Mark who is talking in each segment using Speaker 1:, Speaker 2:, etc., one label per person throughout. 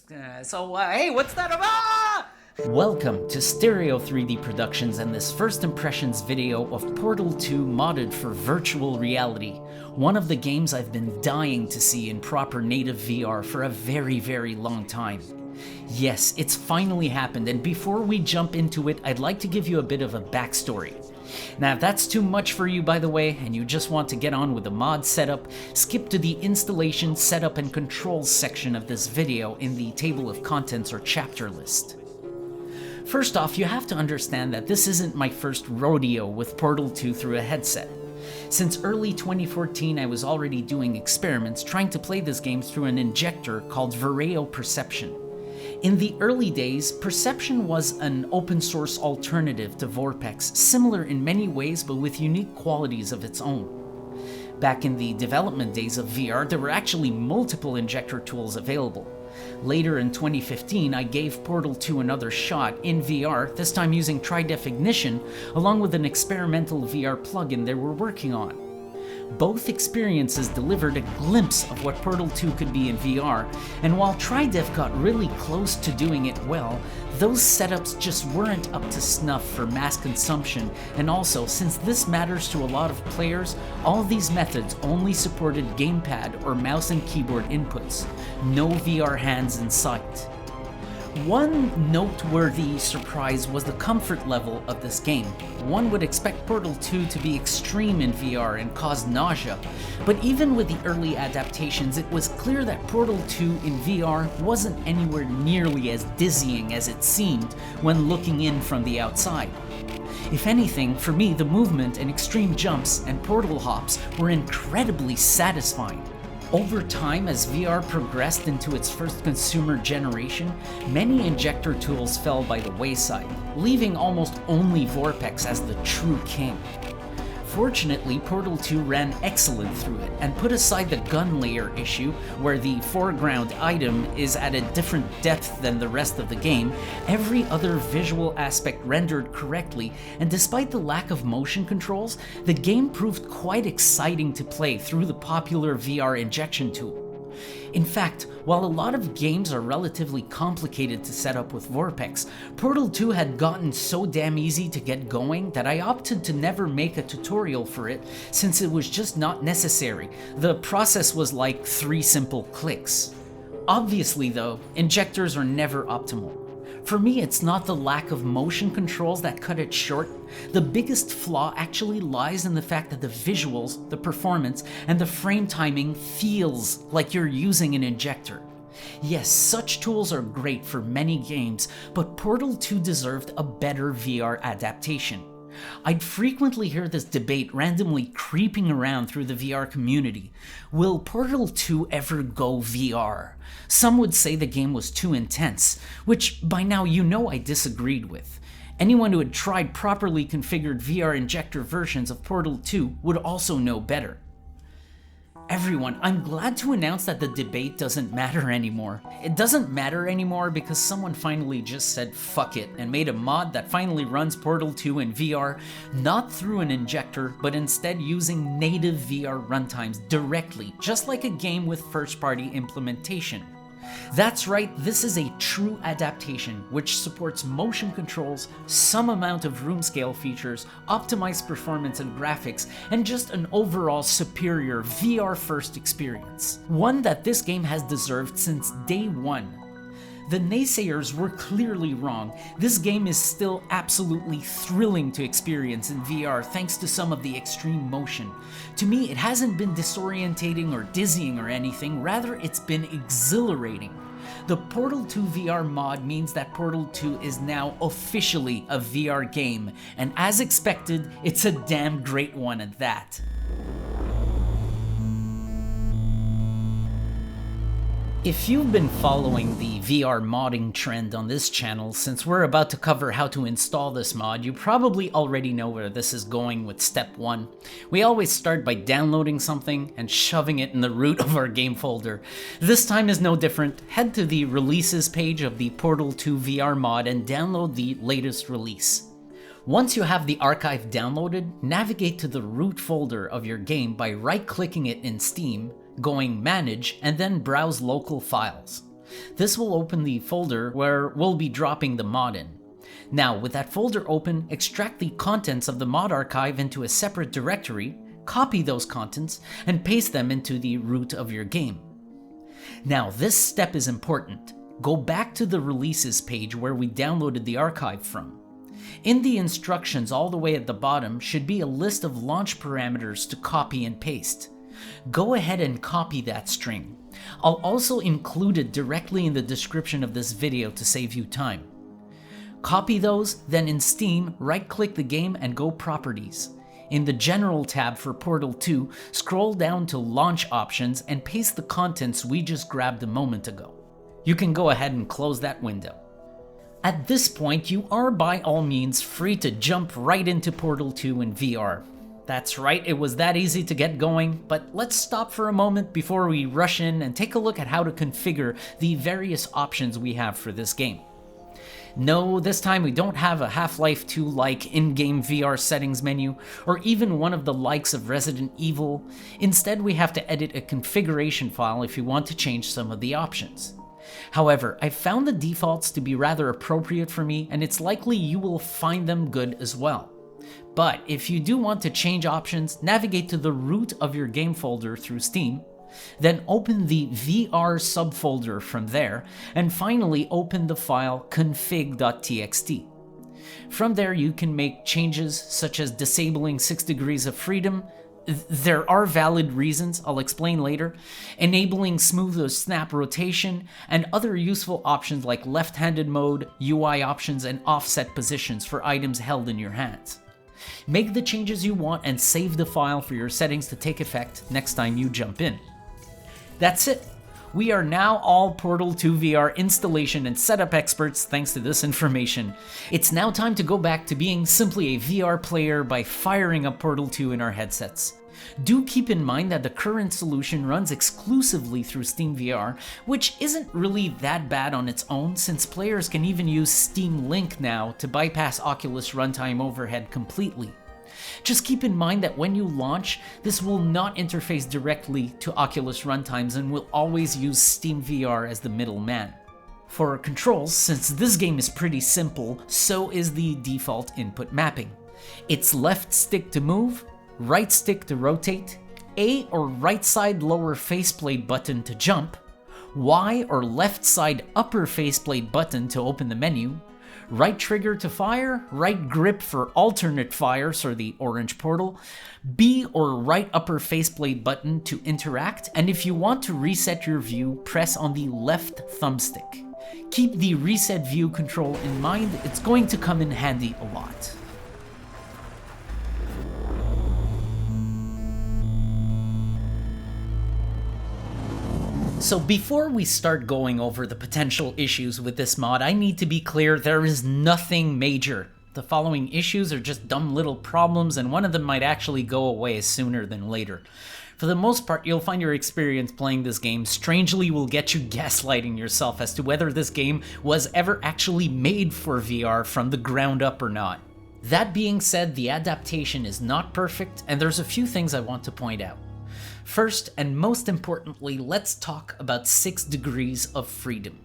Speaker 1: Hey, what's that about? Welcome to Stereo 3D Productions and this first impressions video of Portal 2 modded for virtual reality, one of the games I've been dying to see in proper native VR for a very long time. Yes, it's finally happened, and before we jump into it, I'd like to give you a bit of a backstory. Now, if that's too much for you, by the way, and you just want to get on with the mod setup, skip to the installation, setup, and controls section of this video in the table of contents or chapter list. First off, you have to understand that this isn't my first rodeo with Portal 2 through a headset. Since early 2014, I was already doing experiments trying to play this game through an injector called Vireo Perception. In the early days, Perception was an open source alternative to Vorpex, similar in many ways but with unique qualities of its own. Back in the development days of VR, there were actually multiple injector tools available. Later in 2015, I gave Portal 2 another shot in VR, this time using Tri-Definition, along with an experimental VR plugin they were working on. Both experiences delivered a glimpse of what Portal 2 could be in VR, and while Tri-Def got really close to doing it well, those setups just weren't up to snuff for mass consumption, and also, since this matters to a lot of players, all these methods only supported gamepad or mouse and keyboard inputs, no VR hands in sight. One noteworthy surprise was the comfort level of this game. One would expect Portal 2 to be extreme in VR and cause nausea, but even with the early adaptations, it was clear that Portal 2 in VR wasn't anywhere nearly as dizzying as it seemed when looking in from the outside. If anything, for me, the movement and extreme jumps and portal hops were incredibly satisfying. Over time, as VR progressed into its first consumer generation, many injector tools fell by the wayside, leaving almost only Vorpex as the true king. Fortunately, Portal 2 ran excellent through it, and put aside the gun layer issue, where the foreground item is at a different depth than the rest of the game, every other visual aspect rendered correctly, and despite the lack of motion controls, the game proved quite exciting to play through the popular VR injection tool. In fact, while a lot of games are relatively complicated to set up with Vorpex, Portal 2 had gotten so damn easy to get going that I opted to never make a tutorial for it since it was just not necessary. The process was like 3 simple clicks. Obviously though, injectors are never optimal. For me, it's not the lack of motion controls that cut it short. The biggest flaw actually lies in the fact that the visuals, the performance, and the frame timing feels like you're using an injector. Yes, such tools are great for many games, but Portal 2 deserved a better VR adaptation. I'd frequently hear this debate randomly creeping around through the VR community. Will Portal 2 ever go VR? Some would say the game was too intense, which by now you know I disagreed with. Anyone who had tried properly configured VR injector versions of Portal 2 would also know better. Everyone, I'm glad to announce that the debate doesn't matter anymore. It doesn't matter anymore because someone finally just said fuck it and made a mod that finally runs Portal 2 in VR, not through an injector, but instead using native VR runtimes directly, just like a game with first-party implementation. That's right, this is a true adaptation which supports motion controls, some amount of room scale features, optimized performance and graphics, and just an overall superior VR-first experience. One that this game has deserved since day one. The naysayers were clearly wrong. This game is still absolutely thrilling to experience in VR thanks to some of the extreme motion. To me, it hasn't been disorientating or dizzying or anything, rather it's been exhilarating. The Portal 2 VR mod means that Portal 2 is now officially a VR game, and as expected, it's a damn great one at that. If you've been following the VR modding trend on this channel, since we're about to cover how to install this mod, you probably already know where this is going with step 1. We always start by downloading something and shoving it in the root of our game folder. This time is no different. Head to the releases page of the Portal 2 VR mod and download the latest release. Once you have the archive downloaded, navigate to the root folder of your game by right-clicking it in Steam, going Manage, and then Browse Local Files. This will open the folder where we'll be dropping the mod in. Now, with that folder open, extract the contents of the mod archive into a separate directory, copy those contents, and paste them into the root of your game. Now, this step is important. Go back to the releases page where we downloaded the archive from. In the instructions all the way at the bottom should be a list of launch parameters to copy and paste. Go ahead and copy that string. I'll also include it directly in the description of this video to save you time. Copy those, then in Steam, right-click the game and go Properties. In the General tab for Portal 2, scroll down to Launch Options and paste the contents we just grabbed a moment ago. You can go ahead and close that window. At this point, you are by all means free to jump right into Portal 2 in VR. That's right, it was that easy to get going, but let's stop for a moment before we rush in and take a look at how to configure the various options we have for this game. No, this time we don't have a Half-Life 2-like in-game VR settings menu, or even one of the likes of Resident Evil. Instead, we have to edit a configuration file if you want to change some of the options. However, I found the defaults to be rather appropriate for me, and it's likely you will find them good as well. But if you do want to change options, navigate to the root of your game folder through Steam, then open the VR subfolder from there, and finally open the file config.txt. From there you can make changes such as disabling 6 degrees of freedom. There are valid reasons, I'll explain later, enabling smooth or snap rotation, and other useful options like left-handed mode, UI options, and offset positions for items held in your hands. Make the changes you want and save the file for your settings to take effect next time you jump in. That's it. We are now all Portal 2 VR installation and setup experts thanks to this information. It's now time to go back to being simply a VR player by firing up Portal 2 in our headsets. Do keep in mind that the current solution runs exclusively through Steam VR, which isn't really that bad on its own since players can even use Steam Link now to bypass Oculus runtime overhead completely. Just keep in mind that when you launch, this will not interface directly to Oculus runtimes and will always use Steam VR as the middleman. For controls, since this game is pretty simple, so is the default input mapping. It's left stick to move, right stick to rotate, A or right side lower faceplate button to jump, Y or left side upper faceplate button to open the menu, right trigger to fire, right grip for alternate fires or the orange portal, B or right upper faceplate button to interact, and if you want to reset your view, press on the left thumbstick. Keep the reset view control in mind, it's going to come in handy a lot. So before we start going over the potential issues with this mod, I need to be clear there is nothing major. The following issues are just dumb little problems, and one of them might actually go away sooner than later. For the most part, you'll find your experience playing this game strangely will get you gaslighting yourself as to whether this game was ever actually made for VR from the ground up or not. That being said, the adaptation is not perfect, and there's a few things I want to point out. First, and most importantly, let's talk about 6 degrees of freedom.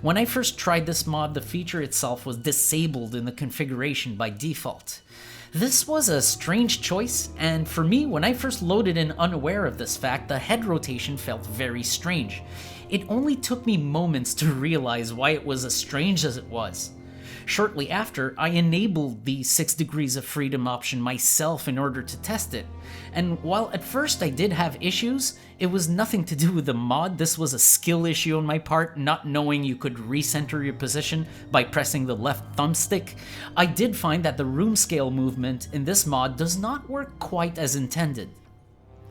Speaker 1: When I first tried this mod, the feature itself was disabled in the configuration by default. This was a strange choice, and for me, when I first loaded in unaware of this fact, the head rotation felt very strange. It only took me moments to realize why it was as strange as it was. Shortly after, I enabled the 6 degrees of freedom option myself in order to test it, and while at first I did have issues, it was nothing to do with the mod. This was a skill issue on my part, not knowing you could recenter your position by pressing the left thumbstick. I did find that the room scale movement in this mod does not work quite as intended.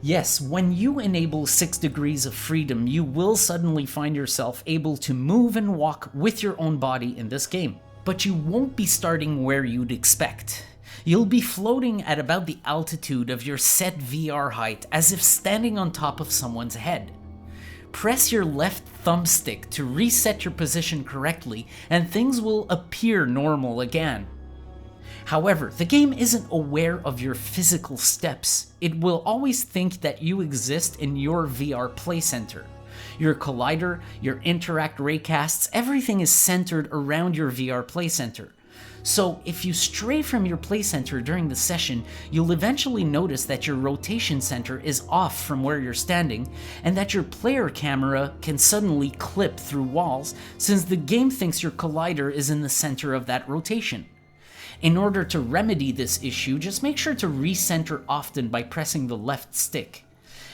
Speaker 1: Yes, when you enable 6 degrees of freedom, you will suddenly find yourself able to move and walk with your own body in this game. But you won't be starting where you'd expect. You'll be floating at about the altitude of your set VR height, as if standing on top of someone's head. Press your left thumbstick to reset your position correctly, and things will appear normal again. However, the game isn't aware of your physical steps. It will always think that you exist in your VR play center. Your collider, your interact raycasts, everything is centered around your VR play center. So if you stray from your play center during the session, you'll eventually notice that your rotation center is off from where you're standing, and that your player camera can suddenly clip through walls since the game thinks your collider is in the center of that rotation. In order to remedy this issue, just make sure to recenter often by pressing the left stick.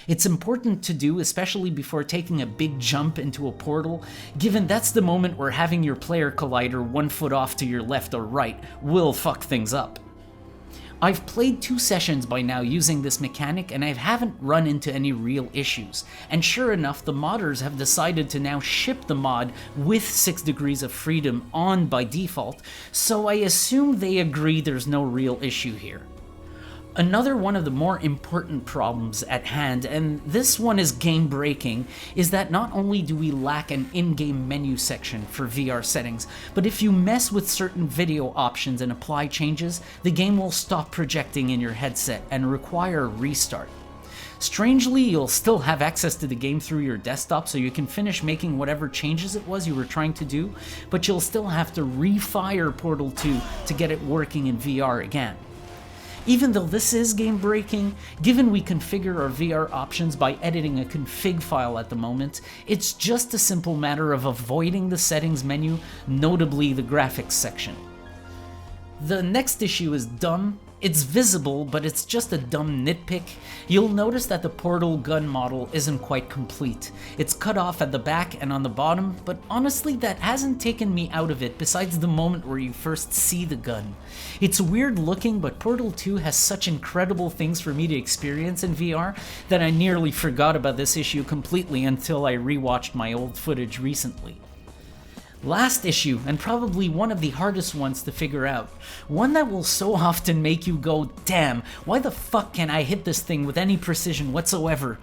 Speaker 1: It's important to do, especially before taking a big jump into a portal, given that's the moment where having your player collider 1 foot off to your left or right will fuck things up. I've played 2 sessions by now using this mechanic and I haven't run into any real issues, and sure enough the modders have decided to now ship the mod with 6 degrees of freedom on by default, so I assume they agree there's no real issue here. Another one of the more important problems at hand, and this one is game-breaking, is that not only do we lack an in-game menu section for VR settings, but if you mess with certain video options and apply changes, the game will stop projecting in your headset and require a restart. Strangely, you'll still have access to the game through your desktop, so you can finish making whatever changes it was you were trying to do, but you'll still have to refire Portal 2 to get it working in VR again. Even though this is game-breaking, given we configure our VR options by editing a config file at the moment, it's just a simple matter of avoiding the settings menu, notably the graphics section. The next issue is dumb. It's visible, but it's just a dumb nitpick. You'll notice that the portal gun model isn't quite complete. It's cut off at the back and on the bottom, but honestly that hasn't taken me out of it besides the moment where you first see the gun. It's weird looking, but Portal 2 has such incredible things for me to experience in VR that I nearly forgot about this issue completely until I rewatched my old footage recently. Last issue, and probably one of the hardest ones to figure out. One that will so often make you go, damn, why the fuck can't I hit this thing with any precision whatsoever?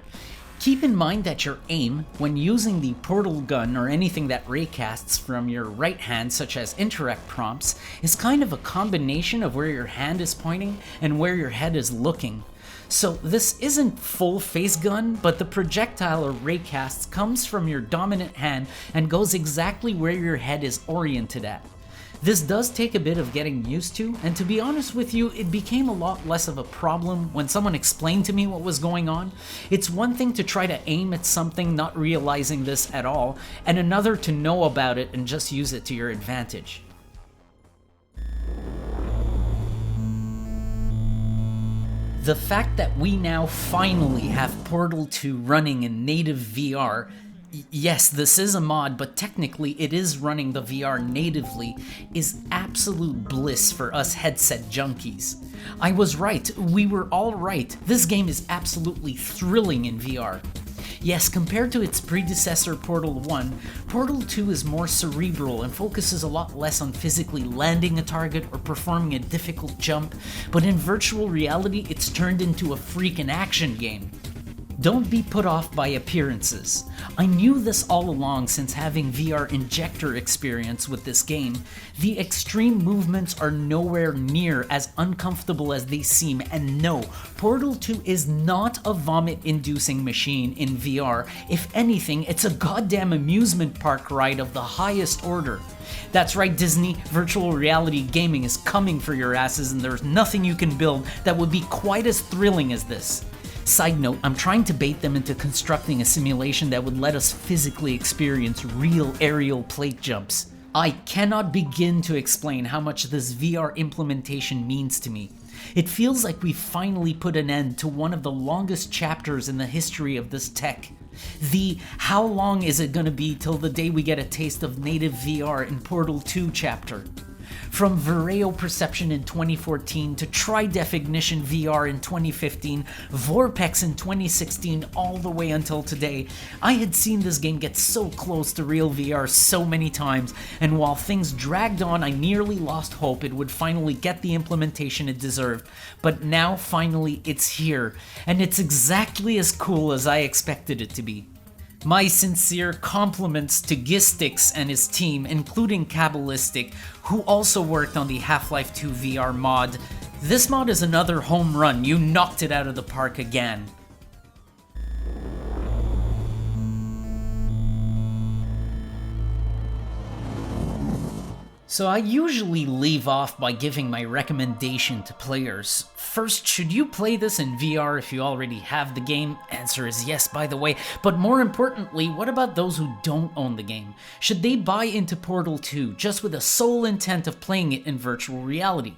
Speaker 1: Keep in mind that your aim, when using the portal gun or anything that raycasts from your right hand, such as interact prompts, is kind of a combination of where your hand is pointing and where your head is looking. So this isn't full face gun, but the projectile or raycasts comes from your dominant hand and goes exactly where your head is oriented at. This does take a bit of getting used to, and to be honest with you, it became a lot less of a problem when someone explained to me what was going on. It's one thing to try to aim at something not realizing this at all, and another to know about it and just use it to your advantage. The fact that we now finally have Portal 2 running in native VR, yes, this is a mod, but technically it is running the VR natively, is absolute bliss for us headset junkies. I was right, we were all right, this game is absolutely thrilling in VR. Yes, compared to its predecessor Portal 1, Portal 2 is more cerebral and focuses a lot less on physically landing a target or performing a difficult jump, but in virtual reality it's turned into a freaking action game. Don't be put off by appearances. I knew this all along since having VR injector experience with this game. The extreme movements are nowhere near as uncomfortable as they seem, and no, Portal 2 is not a vomit-inducing machine in VR. If anything, it's a goddamn amusement park ride of the highest order. That's right, Disney, virtual reality gaming is coming for your asses, and there's nothing you can build that would be quite as thrilling as this. Side note, I'm trying to bait them into constructing a simulation that would let us physically experience real aerial plate jumps. I cannot begin to explain how much this VR implementation means to me. It feels like we've finally put an end to one of the longest chapters in the history of this tech. The how long is it gonna be till the day we get a taste of native VR in Portal 2 chapter. From Vireo Perception in 2014 to Tri-Definition VR in 2015, Vorpex in 2016, all the way until today, I had seen this game get so close to real VR so many times, and while things dragged on, I nearly lost hope it would finally get the implementation it deserved. But now, finally, it's here, and it's exactly as cool as I expected it to be. My sincere compliments to Gistix and his team, including Kabbalistic, who also worked on the Half-Life 2 VR mod. This mod is another home run, you knocked it out of the park again. So I usually leave off by giving my recommendation to players. First, should you play this in VR if you already have the game? Answer is yes, by the way. But more importantly, what about those who don't own the game? Should they buy into Portal 2 just with the sole intent of playing it in virtual reality?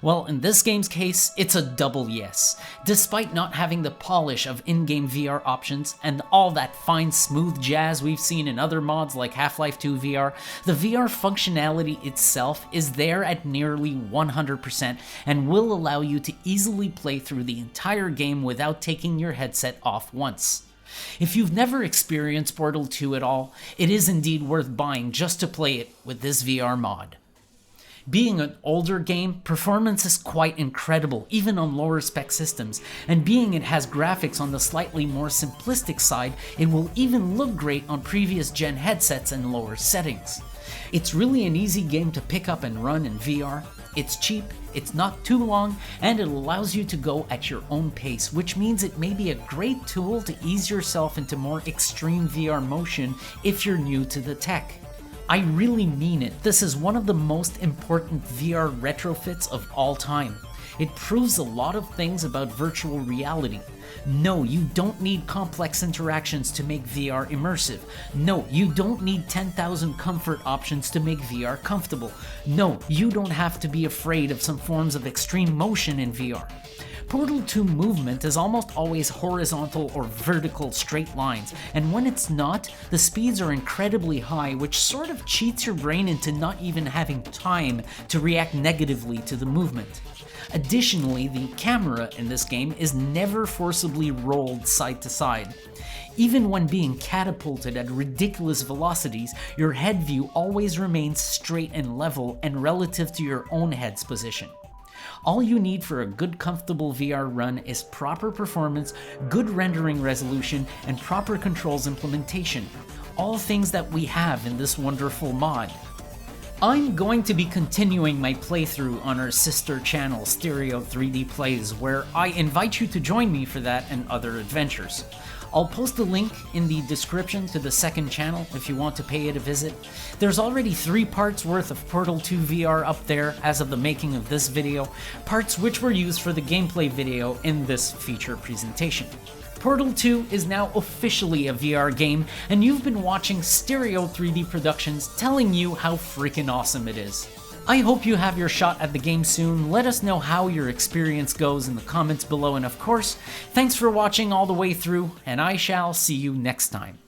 Speaker 1: Well, in this game's case, it's a double yes. Despite not having the polish of in-game VR options and all that fine smooth jazz we've seen in other mods like Half-Life 2 VR, the VR functionality itself is there at nearly 100% and will allow you to easily play through the entire game without taking your headset off once. If you've never experienced Portal 2 at all, it is indeed worth buying just to play it with this VR mod. Being an older game, performance is quite incredible, even on lower spec systems, and being it has graphics on the slightly more simplistic side, it will even look great on previous gen headsets and lower settings. It's really an easy game to pick up and run in VR. It's cheap, it's not too long, and it allows you to go at your own pace, which means it may be a great tool to ease yourself into more extreme VR motion if you're new to the tech. I really mean it, this is one of the most important VR retrofits of all time. It proves a lot of things about virtual reality. No, you don't need complex interactions to make VR immersive. No, you don't need 10,000 comfort options to make VR comfortable. No, you don't have to be afraid of some forms of extreme motion in VR. Portal 2 movement is almost always horizontal or vertical straight lines, and when it's not, the speeds are incredibly high, which sort of cheats your brain into not even having time to react negatively to the movement. Additionally, the camera in this game is never forcibly rolled side to side. Even when being catapulted at ridiculous velocities, your head view always remains straight and level and relative to your own head's position. All you need for a good comfortable VR run is proper performance, good rendering resolution, and proper controls implementation. All things that we have in this wonderful mod. I'm going to be continuing my playthrough on our sister channel Stereo 3D Plays, where I invite you to join me for that and other adventures. I'll post a link in the description to the second channel if you want to pay it a visit. There's already 3 parts worth of Portal 2 VR up there as of the making of this video, parts which were used for the gameplay video in this feature presentation. Portal 2 is now officially a VR game, and you've been watching Stereo 3D Productions telling you how freaking awesome it is. I hope you have your shot at the game soon. Let us know how your experience goes in the comments below, and of course, thanks for watching all the way through, and I shall see you next time.